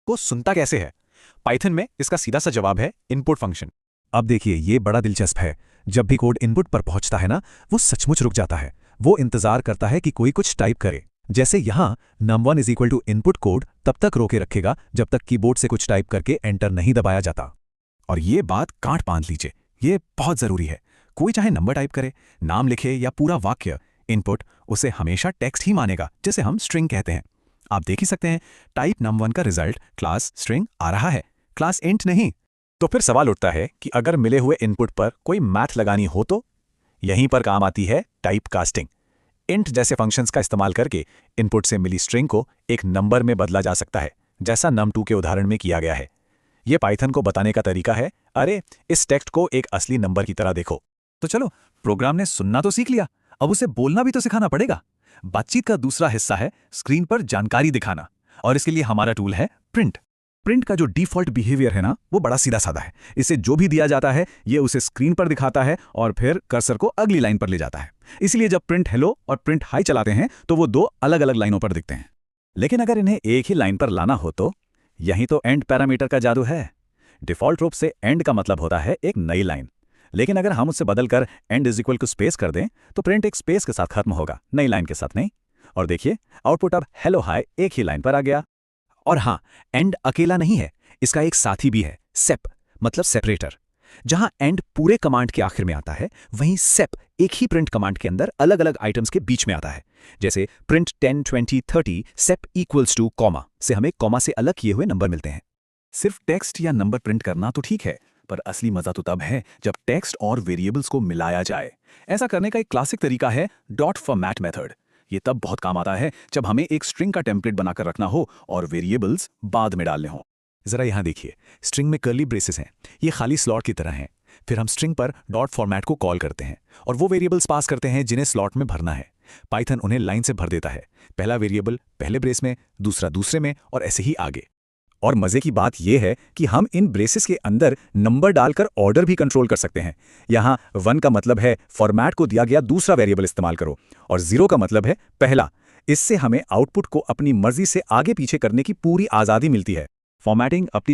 को सुनता कैसे है? पाइथन में इसका सीधा सा जवाब है इनपुट फंक्शन। अब देखिए, ये बड़ा दिलचस्प है। जब भी कोड इनपुट पर पहुंचता है ना, वो सचमुच रुक जाता है। वो इंतजार करता है कि कोई कुछ टाइप करे। जैसे यहाँ num1 is equal to input code तब तक रोके रखेगा जब तक कीबोर्ड से कुछ टाइप करके एंटर नहीं दबाया जाता। और ये बात गांठ बांध लीजिए, ये बहुत जरूरी है। कोई चाहे नंबर टाइप करे, नाम लिखे या पूरा वाक्य, इनपुट उसे हमेशा टेक्स्ट ही मानेगा, जिसे हम स्ट्रिंग कहते हैं। आप देख ही सकते हैं, टाइप num1 का रिजल्ट क्लास स्ट्रिंग आ रहा है, क्लास इंट नहीं। तो फिर सवाल उठता है कि अगर मिले हुए इनपुट पर कोई मैथ लगानी हो तो यहीं पर काम आती है टाइप कास्टिंग। इंट जैसे फंक्शंस का इस्तेमाल करके इनपुट से मिली स्ट्रिंग को एक नंबर में बदला जा सकता है, जैसा num2 के उदाहरण में किया गया है। यह पाइथन को बताने का तरीका है, अरे इस टेक्स्ट को एक असली नंबर की तरह देखो। तो चलो, प्रोग्राम ने सुनना तो सीख लिया, अब उसे बोलना भी तो सिखाना पड़ेगा। बातचीत का दूसरा हिस्सा है स्क्रीन पर जानकारी दिखाना, और इसके लिए हमारा टूल है प्रिंट। प्रिंट का जो डिफ़ॉल्ट बिहेवियर है ना, वो बड़ा सीधा साधा है। इसे जो भी दिया जाता है ये उसे स्क्रीन पर दिखाता है और फिर कर्सर को अगली लाइन पर ले जाता है। इसलिए जब प्रिंट हेलो और प्रिंट हाई चलाते हैं तो वो दो अलग अलग लाइनों पर दिखते हैं। लेकिन अगर इन्हें एक ही लाइन पर लाना हो तो यही तो एंड पैरामीटर का जादू है। डिफ़ॉल्ट रूप से एंड का मतलब होता है एक नई लाइन, लेकिन अगर हम उसे बदलकर end is equal to space कर दें तो प्रिंट एक स्पेस के साथ खत्म होगा, नई लाइन के साथ नहीं। और देखिए, आउटपुट अब हेलो हाई एक ही लाइन पर आ गया। और हाँ, एंड अकेला नहीं है, इसका एक साथी भी है, सेप मतलब सेपरेटर। जहां एंड पूरे कमांड के आखिर में आता है, वहीं सेप एक ही प्रिंट कमांड के अंदर अलग अलग आइटम्स के बीच में आता है। जैसे प्रिंट 10, 20, 30 सेप इक्वल्स टू कॉमा से हमें कॉमा से अलग किए हुए नंबर मिलते हैं। सिर्फ टेक्स्ट या नंबर प्रिंट करना तो ठीक है, पर असली मजा तो तब है जब टेक्स्ट और वेरिएबल्स को मिलाया जाए। ऐसा करने का एक क्लासिक तरीका है डॉट फॉर्मेट मेथड। ये तब बहुत काम आता है जब हमें एक स्ट्रिंग का टेम्पलेट बनाकर रखना हो और वेरिएबल्स बाद में डालने हो। जरा यहां देखिए, स्ट्रिंग में कर्ली ब्रेसेस हैं, ये खाली स्लॉट की तरह हैं। फिर हम स्ट्रिंग पर डॉट फॉर्मेट को कॉल करते हैं और वो वेरिएबल्स पास करते हैं जिन्हें स्लॉट में भरना है। पाइथन उन्हें लाइन से भर देता है, पहला वेरिएबल पहले ब्रेस में, दूसरा दूसरे में और ऐसे ही आगे। और मजे की बात यह है कि हम इन ब्रेसेस के अंदर नंबर डालकर ऑर्डर भी कंट्रोल कर सकते हैं। यहाँ 1 का मतलब है फॉर्मेट को दिया गया दूसरा वेरिएबल इस्तेमाल करो, और 0 का मतलब है पहला। इससे हमें आउटपुट को अपनी मर्जी से आगे पीछे करने की पूरी आज़ादी मिलती है। फॉर्मेटिंग अपनी